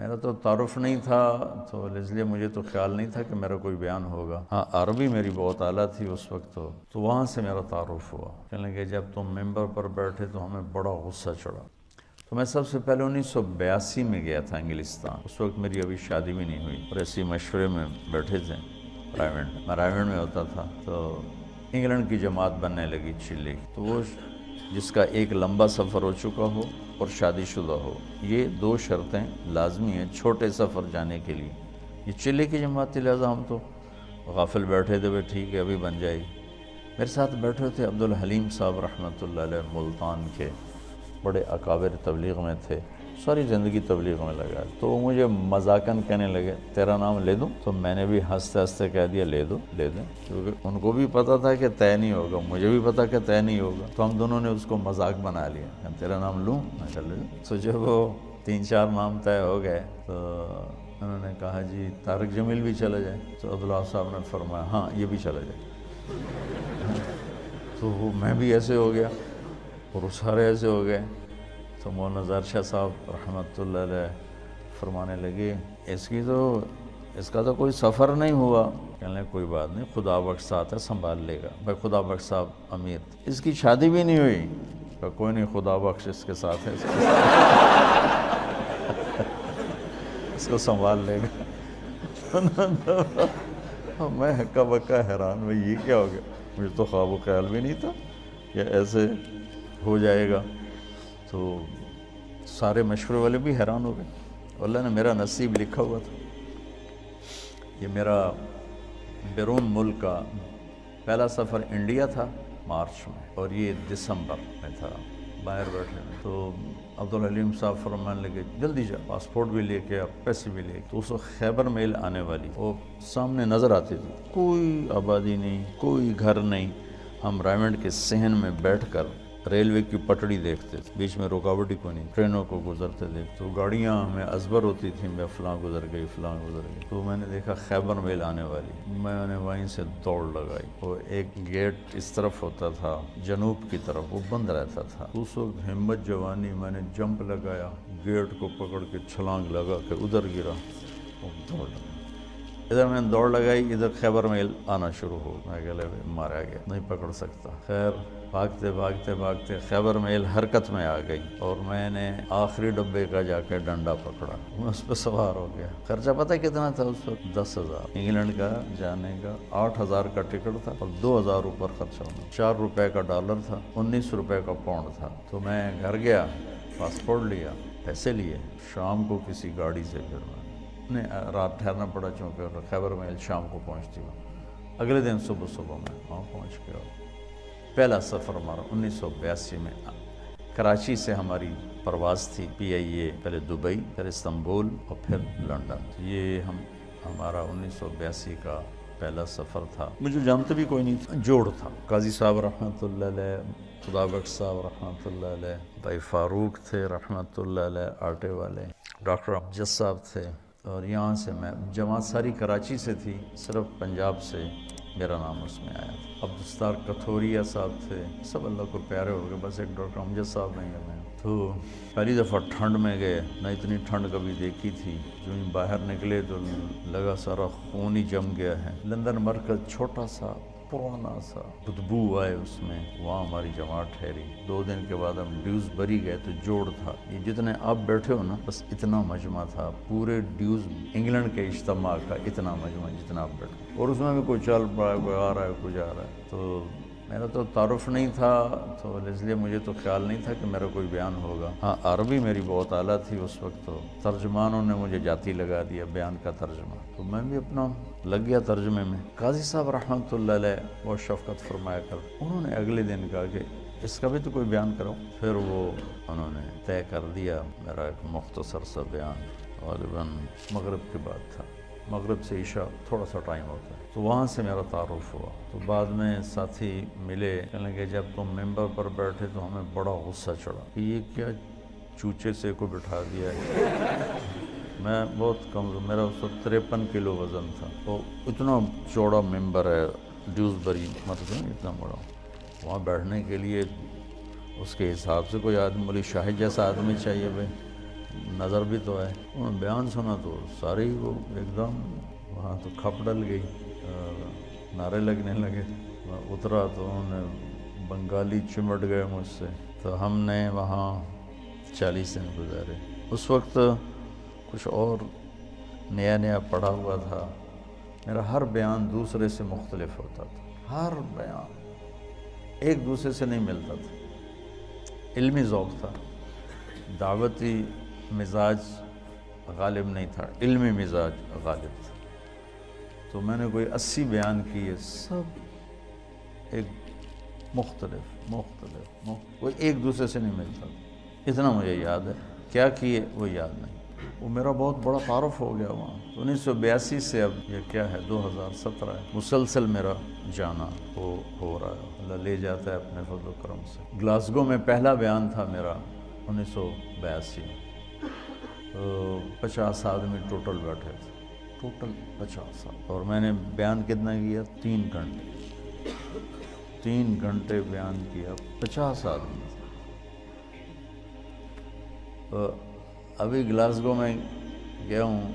میرا تو تعارف نہیں تھا، تو اس لیے مجھے تو خیال نہیں تھا کہ میرا کوئی بیان ہوگا۔ ہاں عربی میری بہت اعلیٰ تھی اس وقت، تو وہاں سے میرا تعارف ہوا۔ کہنے لگے جب تم ممبر پر بیٹھے تو ہمیں بڑا غصہ چڑھا۔ تو میں سب سے پہلے 1982 میں گیا تھا انگلستان، اس وقت میری ابھی شادی بھی نہیں ہوئی، اور ایسی مشورے میں بیٹھے تھے میں رائیونڈ میں ہوتا تھا، تو انگلینڈ کی جماعت بننے لگی چلی، تو وہ جس کا ایک لمبا سفر ہو چکا ہو اور شادی شدہ ہو، یہ 2 شرطیں لازمی ہیں چھوٹے سفر جانے کے لیے۔ یہ چلے کی جماعت تھی، لہٰذا ہم تو غافل بیٹھے تھے، ٹھیک ہے ابھی بن جائے گی۔ میرے ساتھ بیٹھے تھے عبدالحلیم صاحب رحمۃ اللہ علیہ، ملتان کے بڑے اکابر تبلیغ میں تھے، ساری زندگی تبلیغ میں لگا، تو وہ مجھے مذاقاً کہنے لگے تیرا نام لے دوں؟ تو میں نے بھی ہنستے ہنستے کہہ دیا لے دو لے دیں، کیونکہ ان کو بھی پتہ تھا کہ طے نہیں ہوگا، مجھے بھی پتہ کہ طے نہیں ہوگا، تو ہم دونوں نے اس کو مذاق بنا لیا کہ تیرا نام لوں؟ میں کہا لے دوں۔ تو جب وہ 3-4 نام طے ہو گئے تو انہوں نے کہا جی طارق جمیل بھی چلا جائے، تو عبداللہ صاحب نے فرمایا ہاں یہ بھی چلا جائے۔ تو وہ میں بھی ایسے ہو گیا اور وہ سارے ایسے ہو گئے، تو مولانا ظاہر شاہ صاحب رحمۃ اللہ علیہ فرمانے لگے اس کا تو کوئی سفر نہیں ہوا۔ کہنے لگے کوئی بات نہیں، خدا بخش ساتھ ہے، سنبھال لے گا۔ بھائی خدا بخش صاحب امیر، اس کی شادی بھی نہیں ہوئی، کہ کوئی نہیں خدا بخش اس کے ساتھ ہے، اس کو سنبھال لے گا۔ میں ہکا بکا حیران، بھائی یہ کیا ہو گیا؟ مجھے تو خواب و خیال بھی نہیں تھا کہ ایسے ہو جائے گا۔ تو سارے مشورے والے بھی حیران ہو گئے، اللہ نے میرا نصیب لکھا ہوا تھا۔ یہ میرا بیرون ملک کا پہلا سفر انڈیا تھا مارچ میں، اور یہ دسمبر میں تھا، باہر بیٹھے میں۔ تو عبدالحلیم صاحب فرمانے لگے جلدی جا، پاسپورٹ بھی لے کے پیسے بھی لے کے۔ تو اس وقت خیبر میل آنے والی، وہ سامنے نظر آتی تھی، کوئی آبادی نہیں، کوئی گھر نہیں۔ ہم رائیونڈ کے صحن میں بیٹھ کر ریلوے کی پٹڑی دیکھتے تھے، بیچ میں رکاوٹ ہی کوئی نہیں، ٹرینوں کو گزرتے دیکھتے، تو گاڑیاں ہمیں ازبر ہوتی تھیں، میں فلاں گزر گئی فلاں گزر گئی۔ تو میں نے دیکھا خیبر میل آنے والی، میں نے وہیں سے دوڑ لگائی۔ وہ ایک گیٹ اس طرف ہوتا تھا جنوب کی طرف، وہ بند رہتا تھا۔ اس وقت ہمت جوانی میں نے جمپ لگایا، گیٹ کو پکڑ کے چھلانگ لگا کے ادھر گرا اور دوڑ لگا۔ ادھر میں نے دوڑ لگائی، ادھر خیبر میل آنا شروع ہو، میں کہ مارا گیا، نہیں پکڑ سکتا۔ خیر بھاگتے بھاگتے بھاگتے خیبر میل حرکت میں آ گئی، اور میں نے آخری ڈبے کا جا کے ڈنڈا پکڑا، میں اس پہ سوار ہو گیا۔ خرچہ پتہ کتنا تھا اس وقت؟ 10,000 انگلینڈ کا جانے کا، 8,000 کا ٹکٹ تھا اور 2,000 اوپر خرچہ ہونا، 4 روپے کا ڈالر تھا، 19 روپے کا پاؤنڈ تھا۔ تو میں گھر گیا، پاسپورٹ لیا، پیسے لیے، شام کو کسی گاڑی سے پھر رات ٹھہرنا پڑا، چونکہ خیبر میل شام کو پہنچتی ہوں۔ اگلے دن صبح میں وہاں پہنچ گیا۔ پہلا سفر ہمارا 1982 میں کراچی سے ہماری پرواز تھی PIA، پہلے دبئی، پھر استنبول اور پھر لنڈن۔ یہ ہمارا 1982 کا پہلا سفر تھا۔ مجھے جانتے بھی کوئی نہیں تھا، جوڑ تھا، قاضی صاحب رحمۃ اللہ علیہ، خدا بخش صاحب رحمۃ اللہ علیہ، بھائی فاروق تھے رحمۃ اللہ علیہ آٹے والے، ڈاکٹر امجد صاحب تھے، اور یہاں سے میں جماعت ساری کراچی سے تھی، صرف پنجاب سے میرا نام اس میں آیا تھا۔ عبدالستار کتھوریا صاحب تھے، سب اللہ کو پیارے ہو گئے، بس ایک ڈاکٹر امجد صاحب نہیں گئے۔ تو پہلی دفعہ ٹھنڈ میں گئے، نہ اتنی ٹھنڈ کبھی دیکھی تھی، جو ہی باہر نکلے تو لگا سارا خون ہی جم گیا ہے۔ لندن مرکز چھوٹا سا پرانا سا، بدبو آئے اس میں، وہاں ہماری جماعت ٹھہری۔ 2 دن کے بعد ہم ڈیوزبری گئے تو جوڑ تھا، یہ جتنے آپ بیٹھے ہو نا بس اتنا مجمع تھا، پورے ڈیوز انگلینڈ کے اجتماع کا اتنا مجمع جتنا آپ بیٹھے، اور اس میں بھی کوئی چل پڑا ہے، کوئی آ رہا ہے، کوئی جا رہا ہے۔ تو میرا تو تعارف نہیں تھا، تو اس لیے مجھے تو خیال نہیں تھا کہ میرا کوئی بیان ہوگا۔ ہاں عربی میری بہت اعلیٰ تھی اس وقت، تو ترجمانوں نے مجھے جاتی لگا دیا بیان کا ترجمہ، تو میں بھی اپنا لگ گیا ترجمے میں۔ قاضی صاحب رحمۃ اللہ علیہ بہت شفقت فرمایا کر، انہوں نے اگلے دن کہا کہ اس کا بھی تو کوئی بیان کرو۔ پھر وہ انہوں نے طے کر دیا میرا ایک مختصر سا بیان، غالباً مغرب کے بعد تھا، مغرب سے عشاء تھوڑا سا ٹائم ہوتا ہے، تو وہاں سے میرا تعارف ہوا۔ تو بعد میں ساتھی ملے، کہنے لگے جب تم ممبر پر بیٹھے تو ہمیں بڑا غصہ چڑھا کہ یہ کیا چوچے سے کو بٹھا دیا ہے۔ میں بہت کمزور، میرا اس وقت 53 کلو وزن تھا، تو اتنا چوڑا ممبر ہے ڈیوزبری، مطلب اتنا بڑا، وہاں بیٹھنے کے لیے اس کے حساب سے کوئی آدمی، مولی شاہد جیسا آدمی چاہیے بھائی، نظر بھی تو ہے. انہوں نے بیان سنا تو سارے ہی وہ ایک دم وہاں تو کھپ ڈل گئی اور نعرے لگنے لگے. میں اترا تو انہوں نے بنگالی چمٹ گئے مجھ سے. تو ہم نے وہاں 40 دن گزارے. اس وقت کچھ اور نیا پڑھا ہوا تھا. میرا ہر بیان دوسرے سے مختلف ہوتا تھا. ہر بیان ایک دوسرے سے نہیں ملتا تھا. علمی ذوق تھا، دعوتی مزاج غالب نہیں تھا، علمی مزاج غالب تھا. تو میں نے کوئی 80 بیان کیے، سب ایک مختلف کوئی ایک دوسرے سے نہیں ملتا. اتنا مجھے یاد ہے، کیا کیے وہ یاد نہیں. وہ میرا بہت بڑا تعارف ہو گیا وہاں. 1982 سے اب یہ کیا ہے 2017 ہے، مسلسل میرا جانا ہو رہا ہے. اللہ لے جاتا ہے اپنے فضل و کرم سے. گلاسگو میں پہلا بیان تھا میرا 1982 میں. 50 آدمی ٹوٹل بیٹھے تھے، ٹوٹل 50 آدمی. اور میں نے بیان کتنا کیا؟ 3 گھنٹے. 3 گھنٹے بیان کیا 50 آدمی. ابھی گلاسگو میں گیا ہوں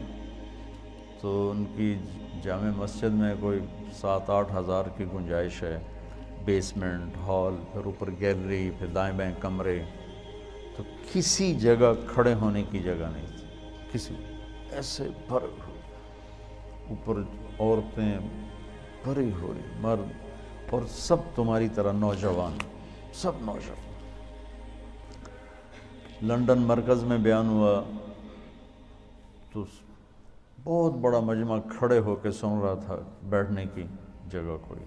تو ان کی جامع مسجد میں کوئی 7-8 ہزار کی گنجائش ہے. بیسمنٹ، ہال، پھر اوپر گیلری، پھر دائیں بائیں کمرے. تو کسی جگہ کھڑے ہونے کی جگہ نہیں تھی، کسی ایسے بھرے ہوئے. اوپر عورتیں بھری ہوئی، مرد، اور سب تمہاری طرح نوجوان، سب نوجوان. لندن مرکز میں بیان ہوا تو بہت بڑا مجمع کھڑے ہو کے سن رہا تھا، بیٹھنے کی جگہ کوئی.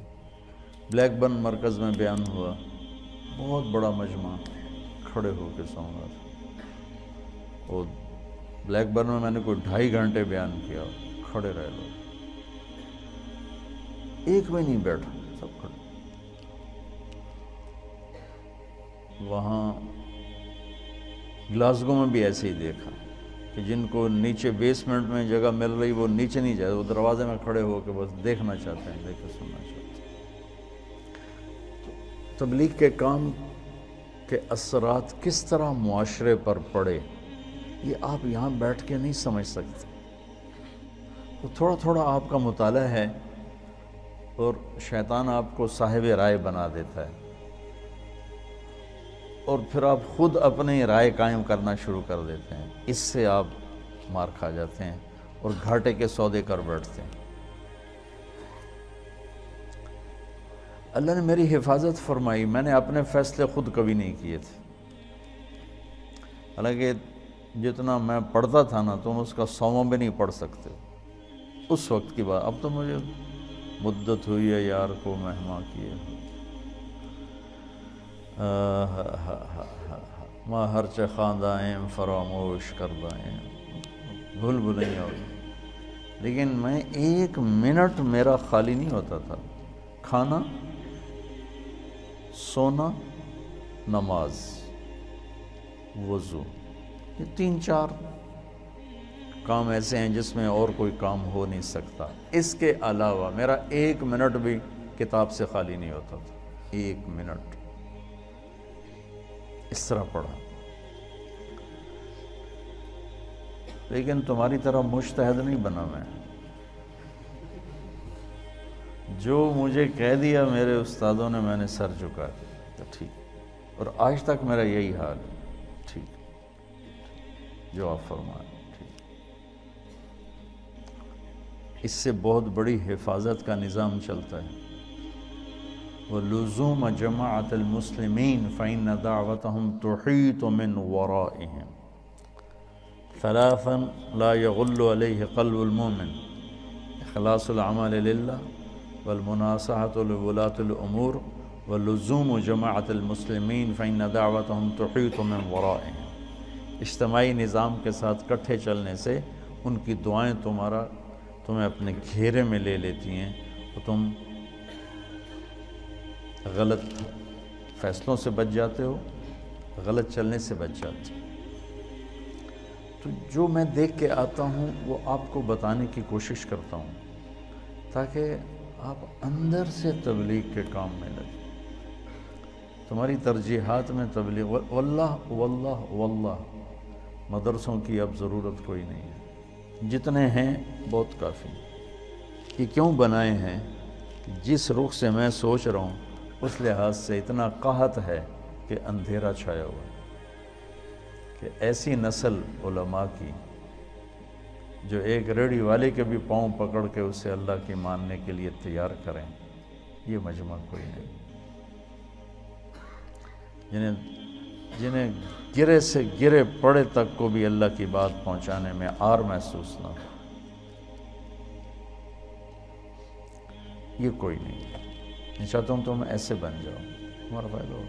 بلیک برن مرکز میں بیان ہوا، بہت بڑا مجمع کھڑے ہو کے سن رہا تھا. اور بلیک برن میں نے کوئی 2.5 گھنٹے بیان کیا، کھڑے رہے لوگ، ایک بھی نہیں بیٹھا، سب کھڑے. وہاں گلاسگو میں بھی ایسے ہی دیکھا کہ جن کو نیچے بیسمنٹ میں جگہ مل رہی وہ نیچے نہیں جائے، وہ دروازے میں کھڑے ہو کے بس دیکھنا چاہتے ہیں، دیکھ کے سننا چاہتے ہیں. تبلیغ کے کام کے اثرات کس طرح معاشرے پر پڑے یہ آپ یہاں بیٹھ کے نہیں سمجھ سکتے. تو تھوڑا تھوڑا آپ کا مطالعہ ہے اور شیطان آپ کو صاحب رائے بنا دیتا ہے، اور پھر آپ خود اپنی رائے قائم کرنا شروع کر دیتے ہیں. اس سے آپ مار کھا جاتے ہیں اور گھاٹے کے سودے کر بیٹھتے ہیں. اللہ نے میری حفاظت فرمائی. میں نے اپنے فیصلے خود کبھی نہیں کیے تھے، حالانکہ جتنا میں پڑھتا تھا نا تم اس کا 100واں بھی نہیں پڑھ سکتے اس وقت کی بات. اب تو مجھے مدت ہوئی ہے یار کو مہما کیے. ماں ہرچہ خواندائیں فراموش کردائیں، بھول بھلائیں ہوئی. لیکن میں 1 منٹ میرا خالی نہیں ہوتا تھا. کھانا، سونا، نماز، وضو، یہ 3-4 کام ایسے ہیں جس میں اور کوئی کام ہو نہیں سکتا. اس کے علاوہ میرا 1 منٹ بھی کتاب سے خالی نہیں ہوتا تھا. 1 منٹ اس طرح پڑھا. لیکن تمہاری طرح مجتہد نہیں بنا میں. جو مجھے کہہ دیا میرے استادوں نے میں نے سر جھکا دیا. تو ٹھیک، اور آج تک میرا یہی حال ہے. ٹھیک جو آپ فرمائیں ٹھیک. اس سے بہت بڑی حفاظت کا نظام چلتا ہے. وَلُزُومَ جَمَاعَةِ الْمُسْلِمِينَ فَإِنَّ دَعْوَتَهُمْ تُحِيطُ مِنْ وَرَائِهِمْ. 3 لا يغل عليه قلب المؤمن: اخلاص العمل للہ، والمناصحة لولاة الأمور، ولزوم جماعة المسلمین فإن دعوتهم تحیط من ورائهم. اجتماعی نظام کے ساتھ کٹھے چلنے سے ان کی دعائیں تمہیں اپنے گھیرے میں لے لیتی ہیں اور تم غلط فیصلوں سے بچ جاتے ہو، غلط چلنے سے بچ جاتے ہو. تو جو میں دیکھ کے آتا ہوں وہ آپ کو بتانے کی کوشش کرتا ہوں تاکہ آپ اندر سے تبلیغ کے کام میں لگیں. تمہاری ترجیحات میں تبلیغ، واللہ واللہ واللہ مدرسوں کی اب ضرورت کوئی نہیں ہے، جتنے ہیں بہت کافی ہیں۔ یہ کیوں بنائے ہیں؟ جس رخ سے میں سوچ رہا ہوں اس لحاظ سے اتنا قحط ہے کہ اندھیرا چھایا ہوا ہے، کہ ایسی نسل علماء کی جو ایک ریڑھی والے کے بھی پاؤں پکڑ کے اسے اللہ کی ماننے کے لیے تیار کریں، یہ مجمع کوئی نہیں۔ جنہیں گرے سے گرے پڑے تک کو بھی اللہ کی بات پہنچانے میں عار محسوس نہ ہو، یہ کوئی نہیں۔ میں چاہتا ہوں تم ایسے بن جاؤ، تمہارا فائدہ ہو۔